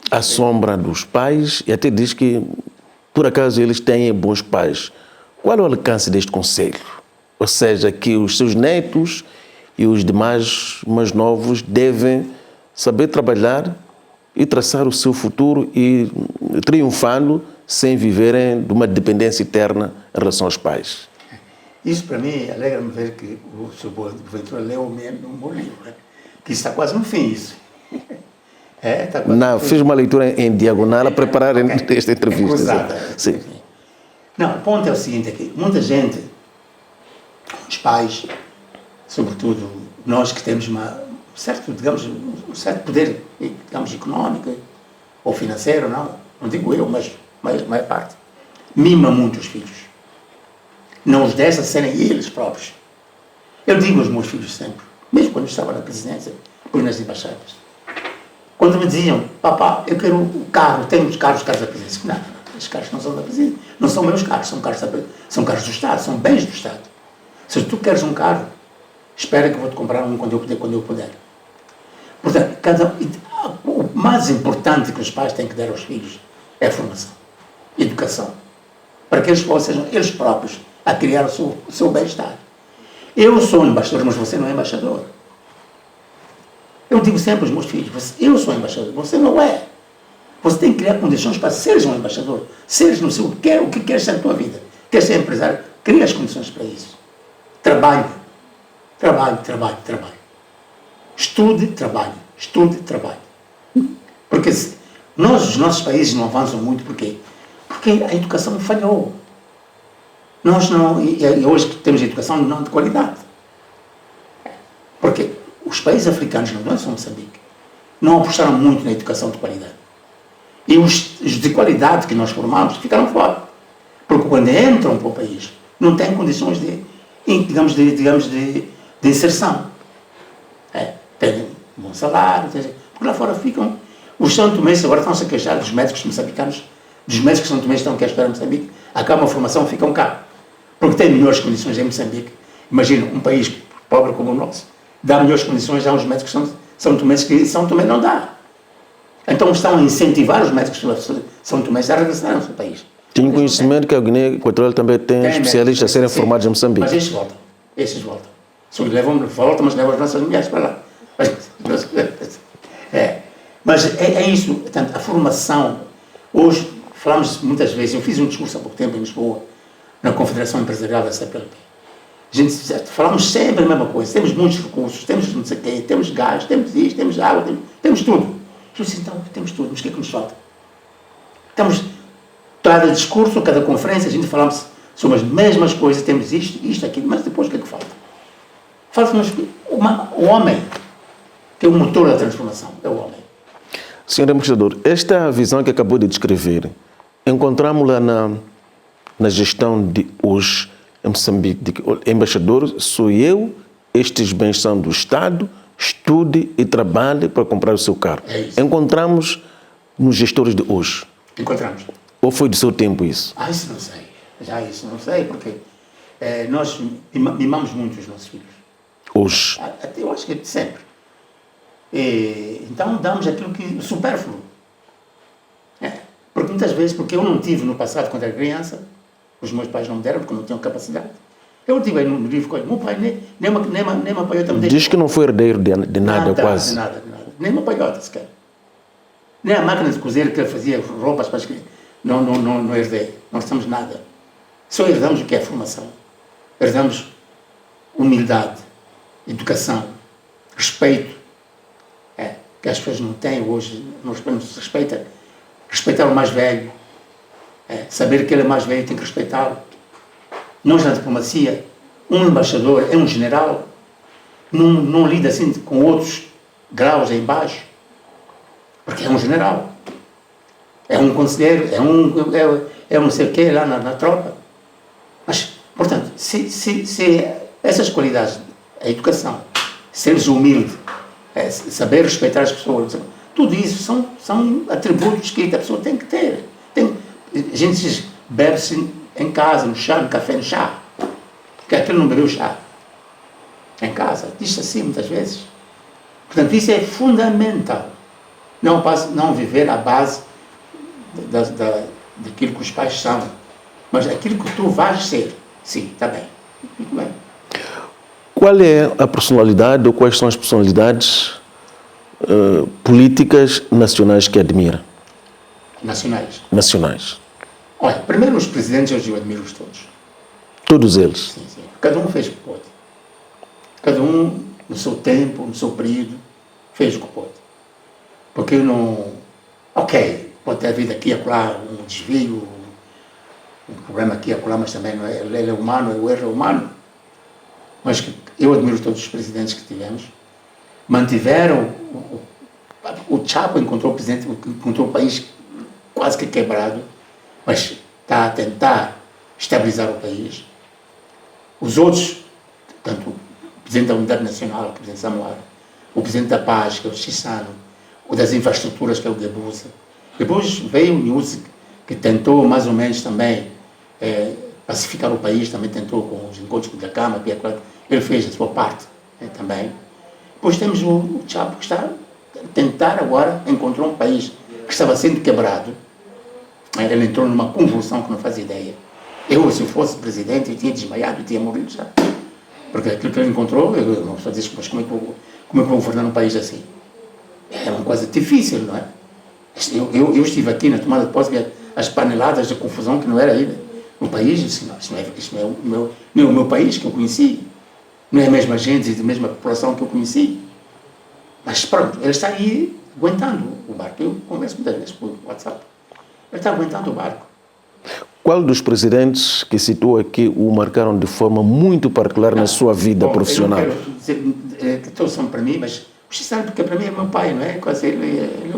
à sombra dos pais e até diz que, por acaso, eles têm bons pais. Qual é o alcance deste conselho? Ou seja, que os seus netos e os demais mais novos devem saber trabalhar e traçar o seu futuro e triunfando sem viverem de uma dependência eterna em relação aos pais. Isso para mim alegra-me ver que o Sr. Boaventura leu o meu livro, né? Que está quase no fim isso. Está quase Não, fiz uma leitura em diagonal a preparar esta entrevista. Cruzada. Sim. Não, o ponto é o seguinte, é que muita gente, os pais, sobretudo nós que temos um certo poder, digamos, económico ou financeiro, não digo eu, mas a maior parte, mima muito os filhos. Não os deixa serem eles próprios. Eu digo aos meus filhos sempre, mesmo quando eu estava na presidência ou nas embaixadas, quando me diziam, papá, eu quero o carro, temos carros da presidência. Não, esses carros não são da presidência, não são meus carros, são carros do Estado, são bens do Estado. Se tu queres um carro, espera que eu vou-te comprar um quando eu puder. Portanto, o mais importante que os pais têm que dar aos filhos é a formação, educação, para que eles sejam eles próprios a criar o seu bem-estar. Eu sou embaixador, mas você não é embaixador. Eu digo sempre aos meus filhos, eu sou embaixador, você não é. Você tem que criar condições para seres um embaixador, seres no seu, o que queres ser na tua vida. Queres ser empresário? Cria as condições para isso. Trabalhe. Estude, trabalhe. Porque os nossos países não avançam muito, porque a educação falhou. Nós não, e hoje temos educação não de qualidade. Porque os países africanos, não são Moçambique, não apostaram muito na educação de qualidade. E os de qualidade que nós formamos ficaram fora. Porque quando entram para o país, não têm condições de inserção. Têm um bom salário, porque lá fora ficam. Os São Tomenses agora estão-se a queixar dos médicos moçambicanos, dos médicos São Tomenses estão a queixar em Moçambique, acabam a formação, ficam cá. Porque têm melhores condições em Moçambique. Imagina, um país pobre como o nosso, dá melhores condições a uns médicos São Tomenses que São Tomé não dá. Então estão a incentivar os médicos São Tomenses a regressar ao seu país. Tenho conhecimento que a Guiné Equatorial também tem especialistas a serem formados em Moçambique. Mas esses voltam. Voltam, mas levam as nossas mulheres para lá. Mas é isso, portanto, a formação. Hoje, falamos muitas vezes, eu fiz um discurso há pouco tempo em Lisboa, na Confederação Empresarial da CPLP. Falamos sempre a mesma coisa, temos muitos recursos, temos não sei o quê, temos gás, temos isto, temos água, temos tudo. Eu disse, então, temos tudo, mas o que é que nos falta? Cada discurso, cada conferência, a gente falamos sobre as mesmas coisas, temos isto, aquilo, mas depois o que é que falta? Falta-nos o homem, que é o motor da transformação, é o homem. Senhor Embaixador, esta visão que acabou de descrever, encontramos-la na gestão de hoje em Moçambique, de que, embaixador, sou eu, estes bens são do Estado, estude e trabalhe para comprar o seu carro. É isso. Encontramos nos gestores de hoje. Encontramos. Ou foi do seu tempo isso? Isso não sei. Isso não sei, porque nós mimamos muito os nossos filhos. Hoje? Eu acho que de sempre. Então damos aquilo que o supérfluo. Porque muitas vezes, porque eu não tive no passado quando era criança, os meus pais não me deram porque não tinham capacidade. Eu tive aí no livro, meu pai nem uma palhota me deixou. Diz que não foi herdeiro de nada, quase. De nada. Nem uma palhota sequer. Nem a máquina de cozer que ele fazia roupas para as crianças. Não herdei. Não estamos nada. Só herdamos o que é a formação. Herdamos humildade, educação, respeito. Que as pessoas não têm hoje, não se respeita. Respeitar o mais velho. Saber que ele é mais velho, tem que respeitá-lo. Nós na diplomacia, um embaixador é um general, não lida assim com outros graus em baixo, porque é um general. É um conselheiro, é um não sei o quê lá na tropa. Mas, portanto, se essas qualidades, a educação, seres humilde, saber respeitar as pessoas, tudo isso são atributos que a pessoa tem que ter. A gente bebe-se em casa, no chá, no café, no chá. Porque aquele não bebeu chá. Em casa, diz-se assim muitas vezes. Portanto, isso é fundamental. Não viver à base daquilo que os pais são, mas aquilo que tu vais ser. Sim, está bem. Muito bem. Qual é a personalidade ou quais são as personalidades políticas nacionais que admira? Nacionais. Nacionais. Olha, primeiro os presidentes eu admiro-os todos. Todos eles. Sim, sim. Cada um fez o que pôde. Cada um, no seu tempo, no seu período, fez o que pôde. Porque eu não... Ok, pode ter havido aqui e acolá um desvio, um problema aqui e acolá, mas também não é, ele é humano, o erro é humano. Mas eu admiro todos os presidentes que tivemos. Mantiveram... O Chapo encontrou o país quase que quebrado, mas está a tentar estabilizar o país. Os outros, tanto o Presidente da Unidade Nacional, que é o Presidente Samoa, o Presidente da Paz, que é o Chissano, o das Infraestruturas, que é o Guebuza. Depois veio o Nussi, que tentou mais ou menos também pacificar o país, também tentou com os encontros da Câmara, ele fez a sua parte também. Depois temos o Chapo, que está a tentar agora encontrar um país que estava sendo quebrado. Ele entrou numa convulsão que não faz ideia. Eu, se fosse presidente, eu tinha desmaiado e tinha morrido já. Porque aquilo que ele encontrou, eu não estou a dizer, mas como é que eu vou governar um país assim? É uma coisa difícil, não é? Eu estive aqui na tomada de posse, as paneladas de confusão que não era aí no país, isso não é o meu país que eu conheci. Não é a mesma gente e a mesma população que eu conheci. Mas pronto, ele está aí aguentando o barco. Eu converso muitas vezes por WhatsApp. Ele está aguentando o barco. Qual dos presidentes que citou aqui o marcaram de forma muito particular na sua vida profissional? Eu não quero dizer que todos são para mim, mas o Chissano, porque para mim é meu pai, não é? Quase ele é o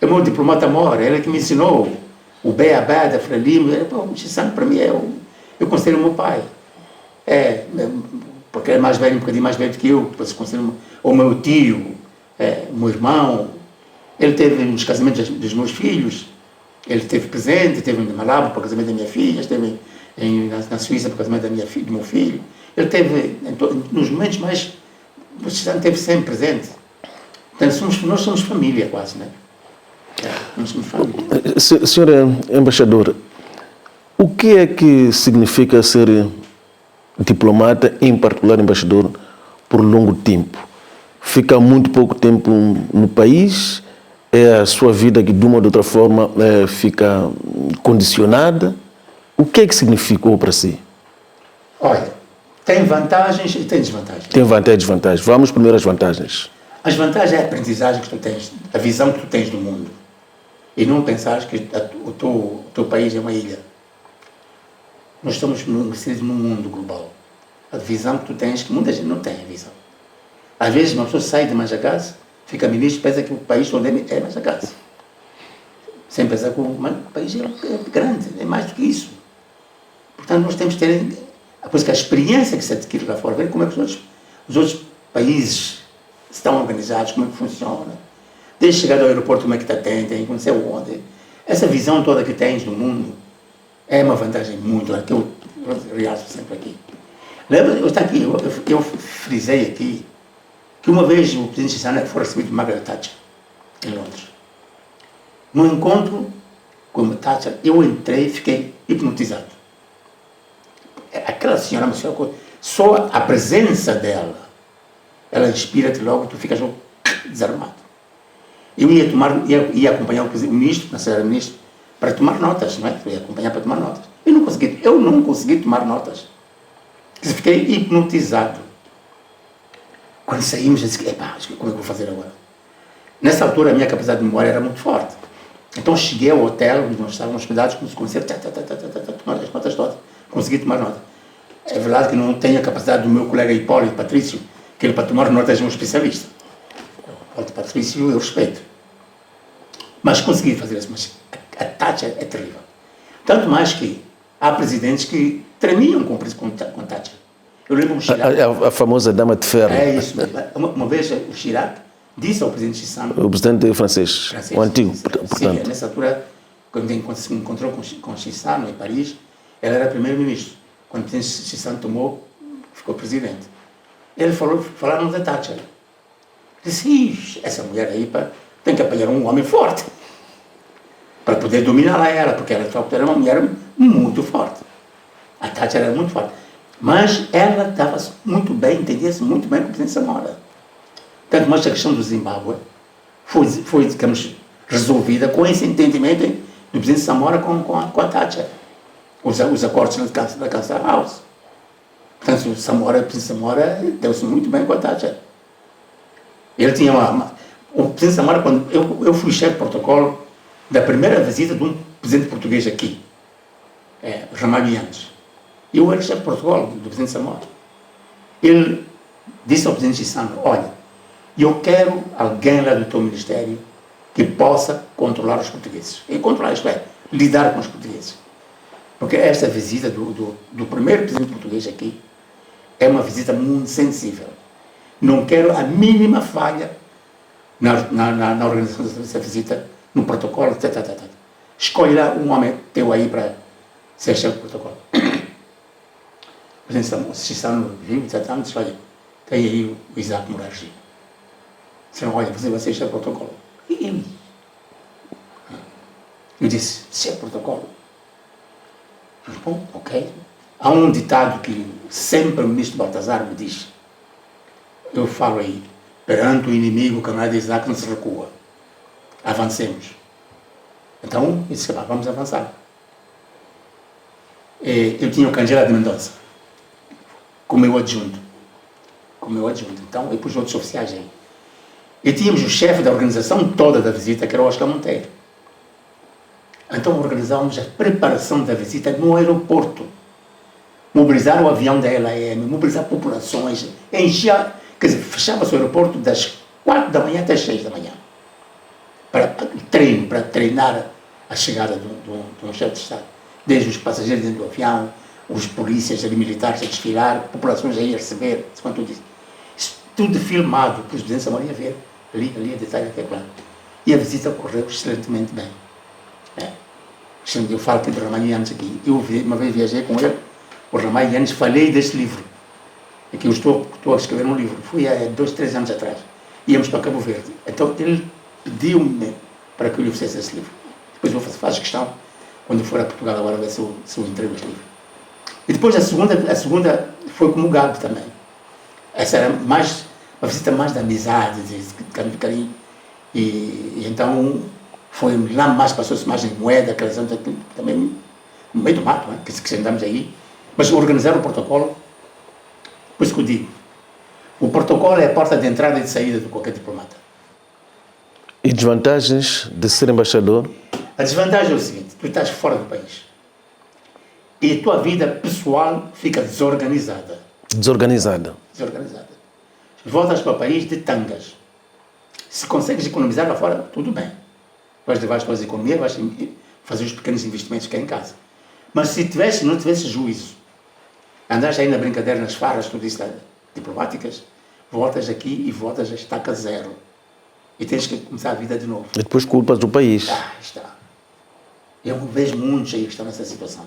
meu diplomata maior, ele é que me ensinou o beabá da Frelimo. O Chissano para mim eu considero o meu pai. Porque é mais velho, um bocadinho mais velho do que eu, depois considero o meu tio, o meu irmão. Ele teve nos casamentos dos meus filhos. Ele esteve presente, esteve em Malabo para o casamento da minha filha, esteve na Suíça para o casamento do meu filho. Ele esteve nos momentos mais... O Chissano esteve sempre presente. Portanto, nós somos família quase, não é? Nós somos família. Senhora Embaixadora, o que é que significa ser diplomata, em particular embaixador, por longo tempo? Fica muito pouco tempo no país? É a sua vida que, de uma ou de outra forma, fica condicionada? O que é que significou para si? Olha, tem vantagens e tem desvantagens. Tem vantagens e desvantagens. Vamos primeiro às vantagens. As vantagens é a aprendizagem que tu tens, a visão que tu tens do mundo. E não pensares que o teu país é uma ilha. Nós estamos inseridos num mundo global. A visão que tu tens, que muita gente não tem a visão. Às vezes uma pessoa sai de Manjacás, fica ministro, pensa que o país todo é Manjacás. Sem pensar que o país é grande, é mais do que isso. Portanto, nós temos que ter a experiência que se adquire lá fora, ver como é que os outros países estão organizados, como é que funciona. Desde chegar ao aeroporto, como é que te atendem, conhecer onde. Essa visão toda que tens do mundo é uma vantagem muito grande, que eu realço sempre aqui. Lembra, eu frisei aqui que uma vez o presidente Chissano foi recebido por Margaret Thatcher, em Londres. No encontro com a Thatcher, eu entrei e fiquei hipnotizado. Aquela senhora, só a presença dela, ela inspira-te logo, tu ficas desarmado. Eu ia acompanhar o ministro, na senhora ministro, para tomar notas, não é? Eu ia acompanhar para tomar notas. Eu não consegui tomar notas. Fiquei hipnotizado. Quando saímos, eu disse, como é que eu vou fazer agora? Nessa altura, a minha capacidade de memória era muito forte. Então, cheguei ao hotel, onde nós estávamos hospedados, comecei a tomar as notas todas. Consegui tomar nota. É verdade que não tenho a capacidade do meu colega Hipólito Patrício, que ele, para tomar notas, é um especialista. Hipólito Patrício, eu respeito. Mas consegui fazer isso. Mas a Thatcher é terrível. Tanto mais que há presidentes que tremiam com Thatcher. Eu lembro-me Chirac. A famosa dama de ferro. É isso. Uma vez o Chirac disse ao presidente Chissano... O presidente francês, o antigo, portanto. Sim, nessa altura, quando se encontrou com Chissano em Paris, ele era primeiro-ministro. Quando o presidente Chissano ficou presidente. Falaram da Thatcher. Disse, "Ixi, essa mulher aí tem que apanhar um homem forte para poder dominar ela, porque ela era uma mulher muito forte. A Thatcher era muito forte. Mas ela estava muito bem, entendia-se muito bem com o presidente Samora. Tanto mais a questão do Zimbábue foi, digamos, resolvida com esse entendimento do presidente Samora com a Thatcher. Os acordos da Council House. Portanto, o presidente Samora deu-se muito bem com a Thatcher. Ele tinha o presidente Samora, quando eu fui chefe de protocolo da primeira visita de um presidente português aqui, Ramalho Yanes. Eu era chefe de protocolo do presidente Samora. Ele disse ao presidente Chissano, olha, eu quero alguém lá do teu ministério que possa controlar os portugueses. E controlar, isto é, lidar com os portugueses. Porque esta visita do primeiro presidente português aqui é uma visita muito sensível. Não quero a mínima falha na organização dessa visita, no protocolo, Escolhe lá um homem teu aí para ser chefe de protocolo. O presidente Chissano viu, disse, olha, tem aí o Isaac Moraes Gil. Disse, olha, você vai ser chefe de protocolo. E eu disse, chefe de protocolo? Bom, ok. Há um ditado que sempre o ministro Baltazar me diz. Eu falo aí, perante o inimigo, o camarada Isaac não se recua. Avancemos. Então, eu disse, vamos avançar. Eu tinha o Cangela de Mendonça como meu adjunto. Então, eu pus outros oficiais aí. E tínhamos o chefe da organização toda da visita, que era o Oscar Monteiro. Então, organizávamos a preparação da visita no aeroporto. Mobilizar o avião da LAM, mobilizar populações, fechava-se o aeroporto das 4 da manhã até as 6 da manhã. Para treinar a chegada de um chefe de Estado. Desde os passageiros dentro do avião, os polícias ali, militares a desfilar, populações a ir receber, quanto eu disse. Isso tudo filmado, para os presidentes Samora ia ver, ali a detalhe até claro. E a visita correu excelentemente bem. Eu falo aqui do Ramalho Yanes aqui. Eu uma vez viajei com ele, o Ramalho Yanes, falei deste livro. É que eu estou a escrever um livro. Foi há 2, 3 anos atrás. Íamos para Cabo Verde. Então ele pediu-me para que eu lhe oferecesse esse livro. Depois eu faço questão, quando for a Portugal agora, ver se eu entrego esse livro. E depois a segunda foi como o Gabi também. Essa era mais, uma visita mais de amizade, de carinho. E então foi lá mais, passou-se mais em Moeda, aquela zona também no meio do mato, né, que andamos aí. Mas organizar o protocolo, por isso que eu digo, o protocolo é a porta de entrada e de saída de qualquer diplomata. E desvantagens de ser embaixador? A desvantagem é o seguinte, tu estás fora do país e a tua vida pessoal fica desorganizada. Desorganizada. Voltas para o país de tangas. Se consegues economizar lá fora, tudo bem. Vais levar as tuas economias, vais fazer os pequenos investimentos que é em casa. Mas se não tivesse juízo, andares aí na brincadeira, nas farras, tudo isso, diplomáticas, voltas aqui e voltas a estaca zero. E tens que começar a vida de novo. E depois culpas do país. Está. Eu vejo muitos aí que estão nessa situação.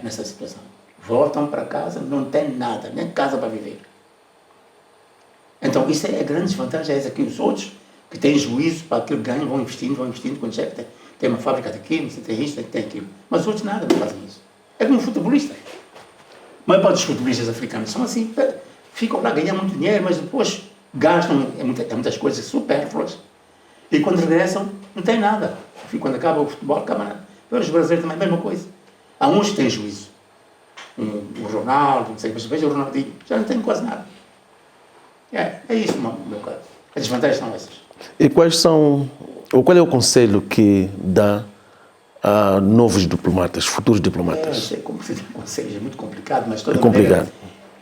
Nessa situação. Voltam para casa, não tem nada, nem casa para viver. Então, isso é a grande desvantagem, é essa aqui. Os outros que têm juízo para aquilo que ganham, vão investindo, quando chega, tem uma fábrica daqui, você tem isso, tem aquilo. Mas os outros nada, não fazem isso. É como um futebolista. A maior parte dos futebolistas africanos são assim, ficam lá, ganham muito dinheiro, mas depois gastam muitas coisas supérfluas. E quando regressam, não tem nada. Quando acaba o futebol, acaba nada. Os brasileiros também, a mesma coisa. Há uns que têm juízo. O Ronaldo, não sei, mas veja o Ronaldinho, já não tem quase nada. É isso, meu caro. As desvantagens são essas. E qual é o conselho que dá a novos diplomatas, futuros diplomatas? Conselho é muito complicado, mas toda complicado. Maneira,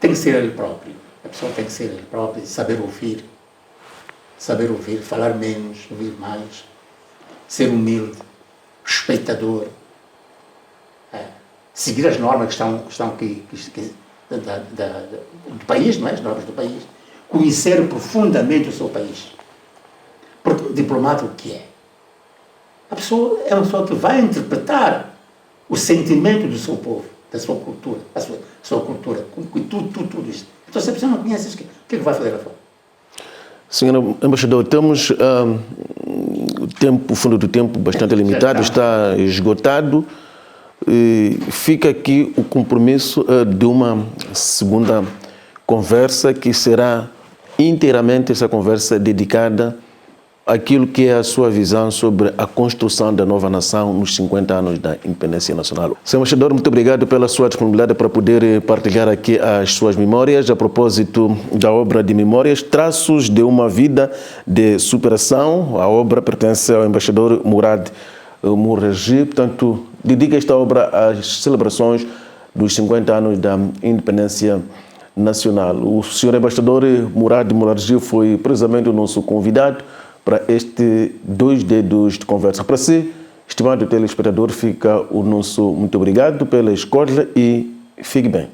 tem que ser ele próprio. A pessoa tem que ser ele próprio, saber ouvir, falar menos, ouvir mais, ser humilde, respeitador, seguir as normas que estão aqui do país, não é? As normas do país, conhecer profundamente o seu país. Porque o diplomata o que é? A pessoa é uma pessoa que vai interpretar o sentimento do seu povo, da sua cultura, tudo isso. Então, se a pessoa não conhece isso, o que é que vai fazer lá fora? Senhor Embaixador, temos o tempo, o fundo do tempo bastante limitado, está esgotado. E fica aqui o compromisso de uma segunda conversa, que será inteiramente essa conversa dedicada àquilo que é a sua visão sobre a construção da nova nação nos 50 anos da independência nacional. Senhor Embaixador, muito obrigado pela sua disponibilidade para poder partilhar aqui as suas memórias a propósito da obra de Memórias, Traços de uma Vida de Superação. A obra pertence ao embaixador Mourad Mouragi, portanto, dedica esta obra às celebrações dos 50 anos da independência nacional. O senhor embaixador Mourad Mouragi foi precisamente o nosso convidado para este 2 dedos de conversa. Para si, estimado telespectador, fica o nosso muito obrigado pela escolha e fique bem.